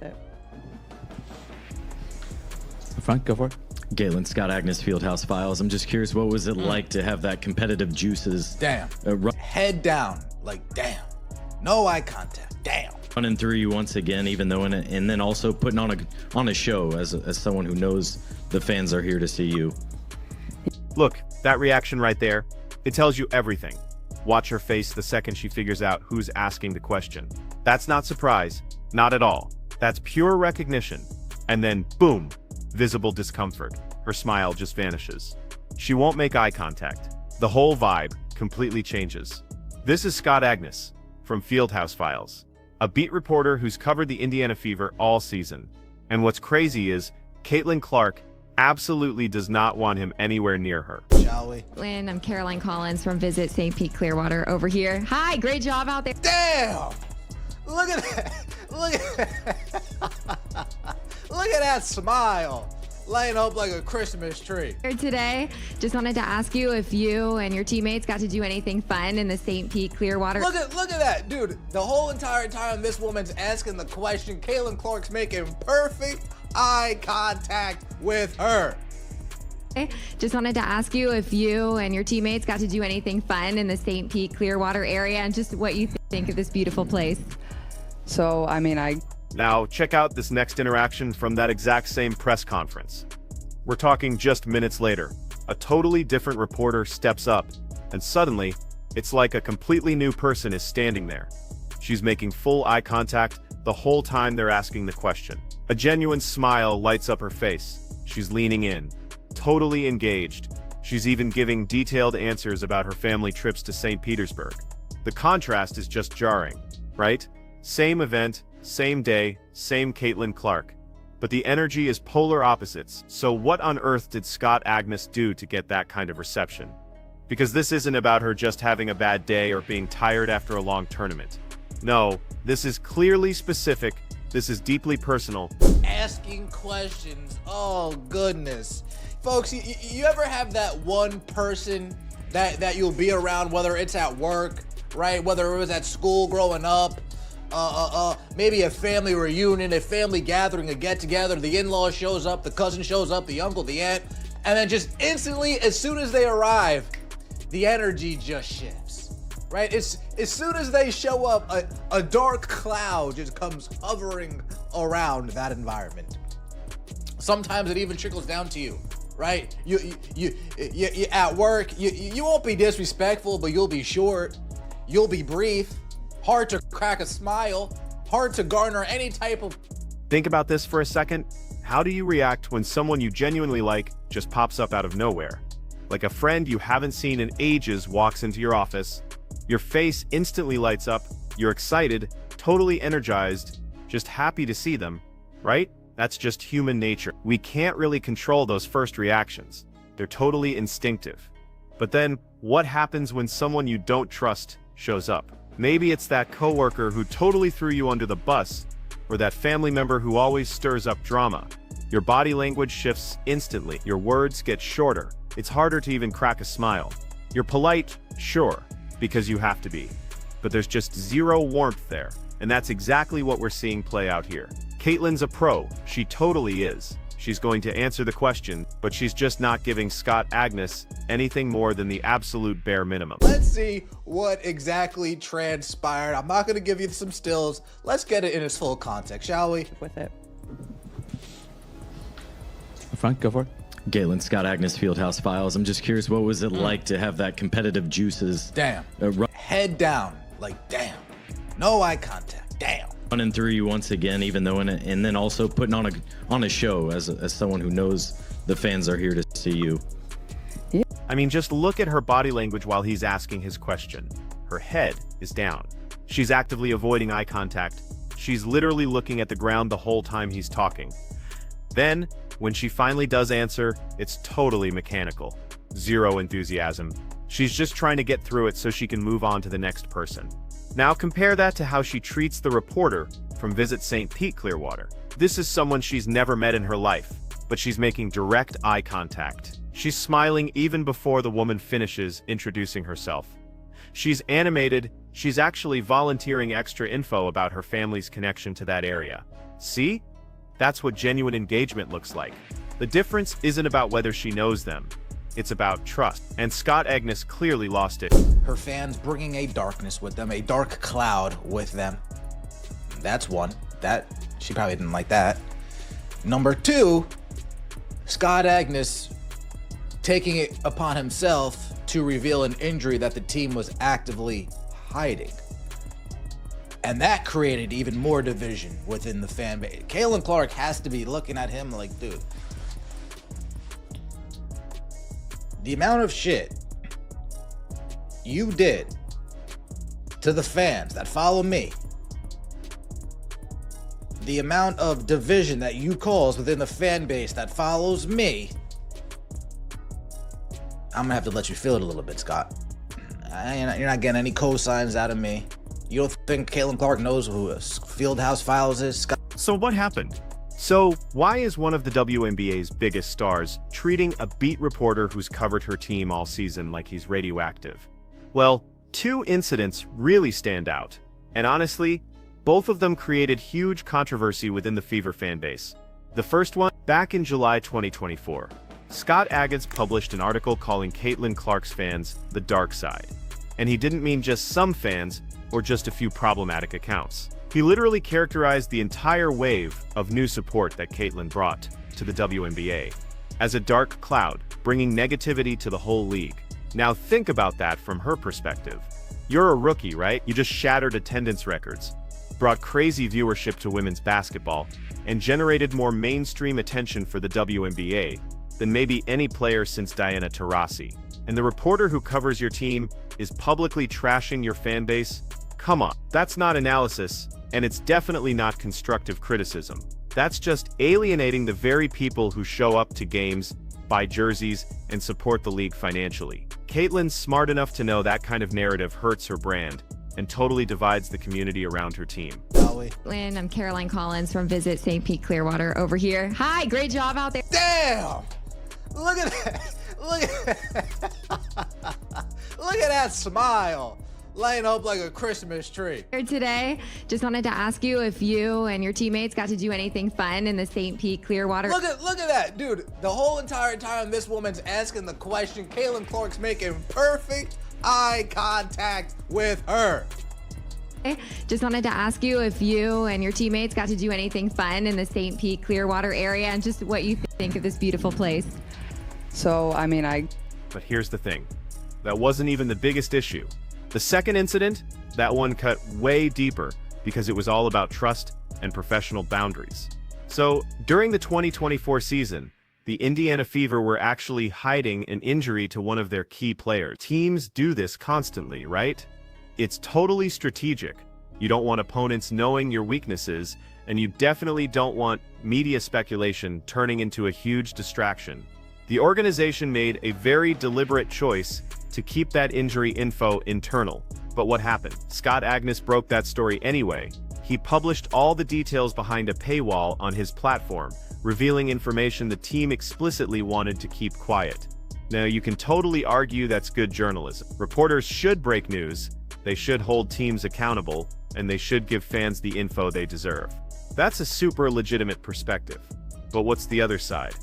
with it. Frank, go for it. Galen, Scott Agnes, Fieldhouse Files. I'm just curious, what was it like to have that competitive juices? Damn. Head down, like damn. No eye contact, damn. Running through you once again, even though and then also putting on a show as someone who knows the fans are here to see you. Look, that reaction right there, it tells you everything. Watch her face the second she figures out who's asking the question. That's not surprise, not at all. That's pure recognition. And then, boom, visible discomfort. Her smile just vanishes. She won't make eye contact. The whole vibe completely changes. This is Scott Agnes from Fieldhouse Files, a beat reporter who's covered the Indiana Fever all season. And what's crazy is, Caitlin Clark absolutely does not want him anywhere near her. Shall we? Lynn, I'm Caroline Collins from Visit St. Pete Clearwater over here. Hi, great job out there. Damn! Look at that! Look at that! Look at that smile! Laying up like a Christmas tree. Today, just wanted to ask you if you and your teammates got to do anything fun in the St. Pete Clearwater. Look at that, dude. The whole entire time this woman's asking the question, Caitlin Clark's making perfect eye contact with her. Just wanted to ask you if you and your teammates got to do anything fun in the St. Pete Clearwater area and just what you think of this beautiful place. So, I mean, Now, check out this next interaction from that exact same press conference. We're talking just minutes later. A totally different reporter steps up, and suddenly, it's like a completely new person is standing there. She's making full eye contact the whole time they're asking the question. A genuine smile lights up her face. She's leaning in, totally engaged. She's even giving detailed answers about her family trips to St. Petersburg. The contrast is just jarring, right? Same event, same day, same Caitlin Clark. But the energy is polar opposites. So what on earth did Scott Agnes do to get that kind of reception? Because this isn't about her just having a bad day or being tired after a long tournament. No, this is clearly specific. This is deeply personal. Asking questions, oh goodness. Folks, you ever have that one person that you'll be around, whether it's at work, right? Whether it was at school growing up, maybe a family reunion, a family gathering, a get-together, the in-law shows up, the cousin shows up, the uncle, the aunt, and then just instantly, as soon as they arrive, the energy just shifts, right? As soon as they show up, a dark cloud just comes hovering around that environment. Sometimes it even trickles down to you, right? You at work, you won't be disrespectful, but you'll be short, you'll be brief, hard to crack a smile, hard to garner any type of... Think about this for a second. How do you react when someone you genuinely like just pops up out of nowhere? Like a friend you haven't seen in ages walks into your office, your face instantly lights up, you're excited, totally energized, just happy to see them, right? That's just human nature. We can't really control those first reactions. They're totally instinctive. But then, what happens when someone you don't trust shows up? Maybe it's that coworker who totally threw you under the bus, or that family member who always stirs up drama. Your body language shifts instantly. Your words get shorter. It's harder to even crack a smile. You're polite, sure, because you have to be. But there's just zero warmth there, and that's exactly what we're seeing play out here. Caitlin's a pro. She totally is. She's going to answer the question, but she's just not giving Scott Agnes anything more than the absolute bare minimum. Let's see what exactly transpired. I'm not going to give you some stills. Let's get it in its full context, shall we? with it. Frank, go for it. Galen, Scott Agnes, Fieldhouse Files. I'm just curious, what was it like to have that competitive juices? Damn. Head down, like damn. No eye contact, damn. Running through you once again, even though and then also putting on a show as someone who knows the fans are here to see you. I mean, just look at her body language while he's asking his question. Her head is down. She's actively avoiding eye contact. She's literally looking at the ground the whole time he's talking. Then, when she finally does answer, it's totally mechanical. Zero enthusiasm. She's just trying to get through it so she can move on to the next person. Now compare that to how she treats the reporter from Visit St. Pete Clearwater. This is someone she's never met in her life, but she's making direct eye contact. She's smiling even before the woman finishes introducing herself. She's animated she's actually volunteering extra info about her family's connection to that area. See? That's what genuine engagement looks like. The difference isn't about whether she knows them. It's about trust. And Scott Agnes clearly lost it. Her fans bringing a darkness with them, a dark cloud with them. That's one. That, she probably didn't like that. Number two, Scott Agnes taking it upon himself to reveal an injury that the team was actively hiding. And that created even more division within the fan base. Caitlin Clark has to be looking at him like, dude, the amount of shit you did to the fans that follow me, the amount of division that you cause within the fan base that follows me, I'm gonna have to let you feel it a little bit, Scott. You're not getting any cosigns out of me. You don't think Caitlin Clark knows who Fieldhouse Files is, Scott? So what happened? So why is one of the WNBA's biggest stars treating a beat reporter who's covered her team all season like he's radioactive? Well, two incidents really stand out. And honestly, both of them created huge controversy within the Fever fan base. The first one, back in July 2024. Scott Agnes published an article calling Caitlin Clark's fans the dark side. And he didn't mean just some fans or just a few problematic accounts. He literally characterized the entire wave of new support that Caitlin brought to the WNBA as a dark cloud, bringing negativity to the whole league. Now think about that from her perspective. You're a rookie, right? You just shattered attendance records, brought crazy viewership to women's basketball, and generated more mainstream attention for the WNBA than maybe any player since Diana Taurasi. And the reporter who covers your team is publicly trashing your fan base? Come on, that's not analysis, and it's definitely not constructive criticism. That's just alienating the very people who show up to games, buy jerseys, and support the league financially. Caitlin's smart enough to know that kind of narrative hurts her brand and totally divides the community around her team. Lynn, I'm Caroline Collins from Visit St. Pete Clearwater over here. Hi, great job out there. Damn! Look at that! Look at Look at that smile! Laying up like a Christmas tree. Today, just wanted to ask you if you and your teammates got to do anything fun in the St. Pete Clearwater. Look at that, dude. The whole entire time this woman's asking the question, Caitlin Clark's making perfect eye contact with her. Just wanted to ask you if you and your teammates got to do anything fun in the St. Pete Clearwater area and just what you think of this beautiful place. So, I mean, But here's the thing. That wasn't even the biggest issue. The second incident, that one cut way deeper because it was all about trust and professional boundaries. So, during the 2024 season, the Indiana Fever were actually hiding an injury to one of their key players. Teams do this constantly, right? It's totally strategic. You don't want opponents knowing your weaknesses, and you definitely don't want media speculation turning into a huge distraction. The organization made a very deliberate choice to keep that injury info internal. But what happened? Scott Agnes broke that story anyway. He published all the details behind a paywall on his platform, revealing information the team explicitly wanted to keep quiet. Now, you can totally argue that's good journalism. Reporters should break news, they should hold teams accountable, and they should give fans the info they deserve. That's a super legitimate perspective. But what's the other side?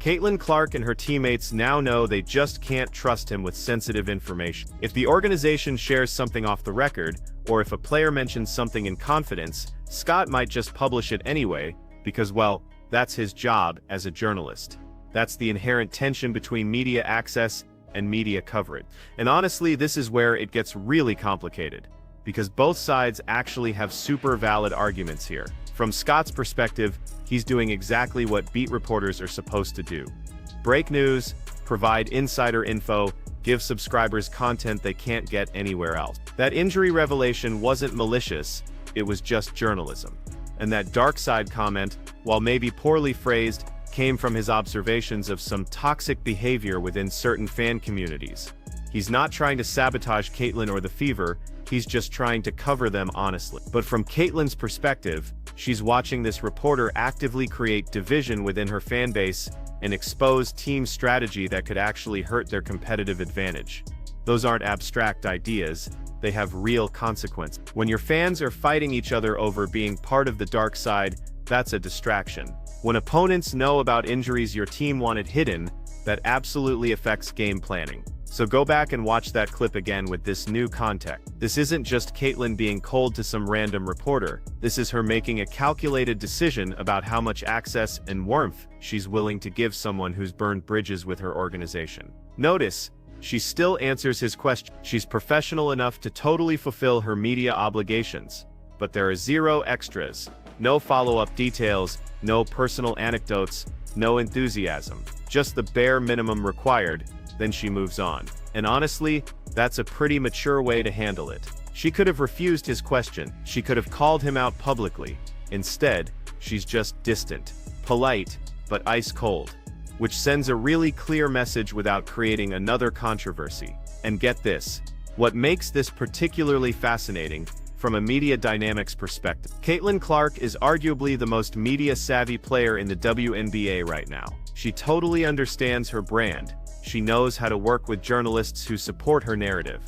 Caitlin Clark and her teammates now know they just can't trust him with sensitive information. If the organization shares something off the record, or if a player mentions something in confidence, Scott might just publish it anyway, because, well, that's his job as a journalist. That's the inherent tension between media access and media coverage. And honestly, this is where it gets really complicated, because both sides actually have super valid arguments here. From Scott's perspective, he's doing exactly what beat reporters are supposed to do. Break news, provide insider info, give subscribers content they can't get anywhere else. That injury revelation wasn't malicious, it was just journalism. And that dark side comment, while maybe poorly phrased, came from his observations of some toxic behavior within certain fan communities. He's not trying to sabotage Caitlin or the Fever, he's just trying to cover them honestly. But from Caitlin's perspective, she's watching this reporter actively create division within her fan base and expose team strategy that could actually hurt their competitive advantage. Those aren't abstract ideas, they have real consequence. When your fans are fighting each other over being part of the dark side, that's a distraction. When opponents know about injuries your team wanted hidden, that absolutely affects game planning. So go back and watch that clip again with this new context. This isn't just Caitlyn being cold to some random reporter. This is her making a calculated decision about how much access and warmth she's willing to give someone who's burned bridges with her organization. Notice, she still answers his question. She's professional enough to totally fulfill her media obligations. But there are zero extras, no follow-up details, no personal anecdotes, no enthusiasm. Just the bare minimum required, then she moves on. And honestly, that's a pretty mature way to handle it. She could have refused his question. She could have called him out publicly. Instead, she's just distant, polite, but ice cold, which sends a really clear message without creating another controversy. And get this, what makes this particularly fascinating from a media dynamics perspective. Caitlin Clark is arguably the most media-savvy player in the WNBA right now. She totally understands her brand. She knows how to work with journalists who support her narrative.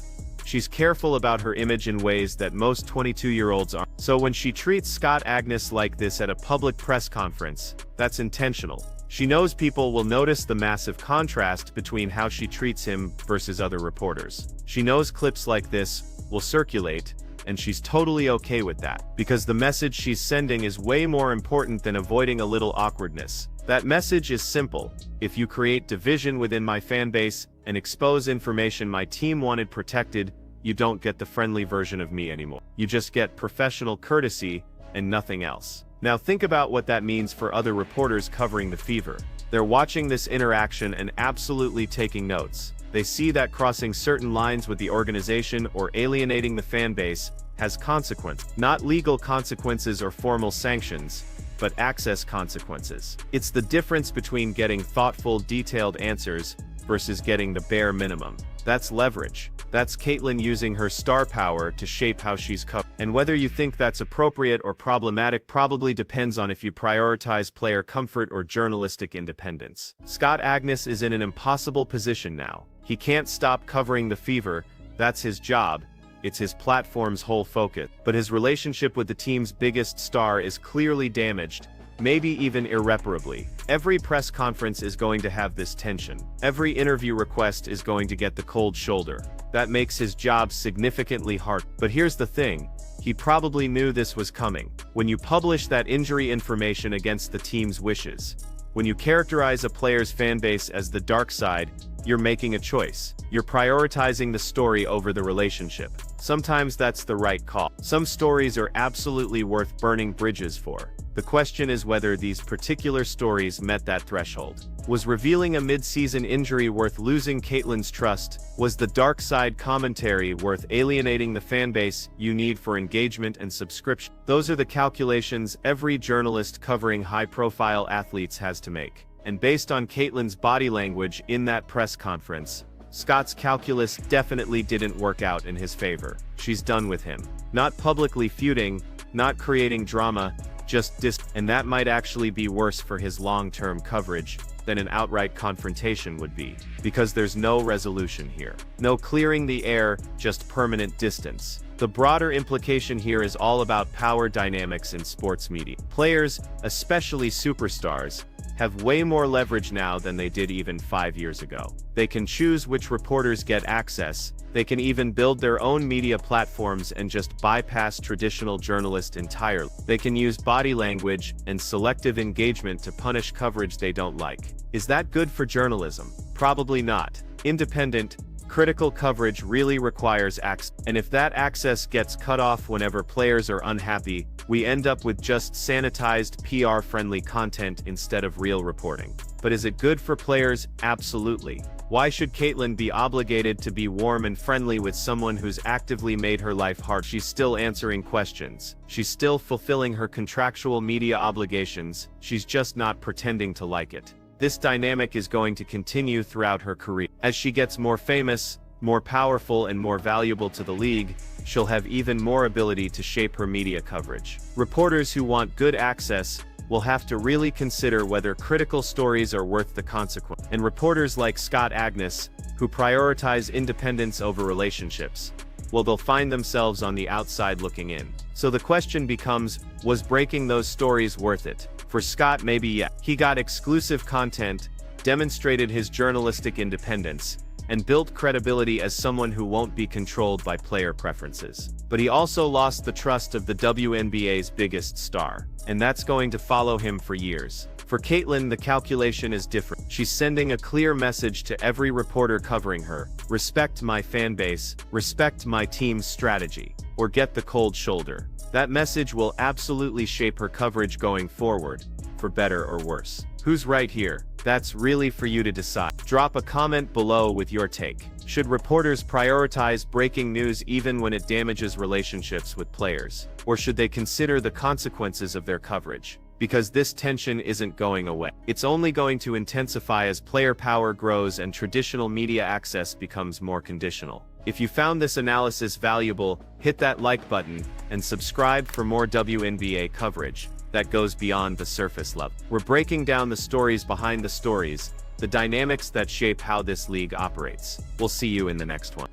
She's careful about her image in ways that most 22-year-olds aren't. So when she treats Scott Agnes like this at a public press conference, that's intentional. She knows people will notice the massive contrast between how she treats him versus other reporters. She knows clips like this will circulate, and she's totally okay with that, because the message she's sending is way more important than avoiding a little awkwardness. That message is simple. If you create division within my fanbase and expose information my team wanted protected, you don't get the friendly version of me anymore. You just get professional courtesy and nothing else. Now think about what that means for other reporters covering the Fever. They're watching this interaction and absolutely taking notes. They see that crossing certain lines with the organization or alienating the fan base has consequences. Not legal consequences or formal sanctions, but access consequences. It's the difference between getting thoughtful, detailed answers versus getting the bare minimum. That's leverage. That's Caitlyn using her star power to shape how she's covered. And whether you think that's appropriate or problematic probably depends on if you prioritize player comfort or journalistic independence. Scott Agnes is in an impossible position now. He can't stop covering the Fever. That's his job. It's his platform's whole focus. But his relationship with the team's biggest star is clearly damaged, maybe even irreparably. Every press conference is going to have this tension. Every interview request is going to get the cold shoulder. That makes his job significantly hard. But here's the thing. He probably knew this was coming. When you publish that injury information against the team's wishes, when you characterize a player's fanbase as the dark side, you're making a choice. You're prioritizing the story over the relationship. Sometimes that's the right call. Some stories are absolutely worth burning bridges for. The question is whether these particular stories met that threshold. Was revealing a mid-season injury worth losing Caitlyn's trust? Was the dark side commentary worth alienating the fanbase you need for engagement and subscription? Those are the calculations every journalist covering high-profile athletes has to make. And based on Caitlyn's body language in that press conference, Scott's calculus definitely didn't work out in his favor. She's done with him. Not publicly feuding, not creating drama, just and that might actually be worse for his long-term coverage than an outright confrontation would be, because there's no resolution here. No clearing the air, just permanent distance. The broader implication here is all about power dynamics in sports media. Players, especially superstars, have way more leverage now than they did even 5 years ago. They can choose which reporters get access. They can even build their own media platforms and just bypass traditional journalists entirely. They can use body language and selective engagement to punish coverage they don't like. Is that good for journalism? Probably not. Independent, critical coverage really requires access. And if that access gets cut off whenever players are unhappy, we end up with just sanitized, PR-friendly content instead of real reporting. But is it good for players? Absolutely. Why should Caitlyn be obligated to be warm and friendly with someone who's actively made her life hard? She's still answering questions. She's still fulfilling her contractual media obligations. She's just not pretending to like it. This dynamic is going to continue throughout her career. As she gets more famous, more powerful, and more valuable to the league, she'll have even more ability to shape her media coverage. Reporters who want good access will have to really consider whether critical stories are worth the consequence. And reporters like Scott Agnes, who prioritize independence over relationships, well, they'll find themselves on the outside looking in. So the question becomes, was breaking those stories worth it? For Scott, maybe yeah. He got exclusive content, demonstrated his journalistic independence, and built credibility as someone who won't be controlled by player preferences. But he also lost the trust of the WNBA's biggest star, and that's going to follow him for years. For Caitlyn, the calculation is different. She's sending a clear message to every reporter covering her: respect my fan base, respect my team's strategy, or get the cold shoulder. That message will absolutely shape her coverage going forward, for better or worse. Who's right here? That's really for you to decide. Drop a comment below with your take. Should reporters prioritize breaking news even when it damages relationships with players? Or should they consider the consequences of their coverage? Because this tension isn't going away. It's only going to intensify as player power grows and traditional media access becomes more conditional. If you found this analysis valuable, hit that like button and subscribe for more WNBA coverage that goes beyond the surface level. We're breaking down the stories behind the stories, the dynamics that shape how this league operates. We'll see you in the next one.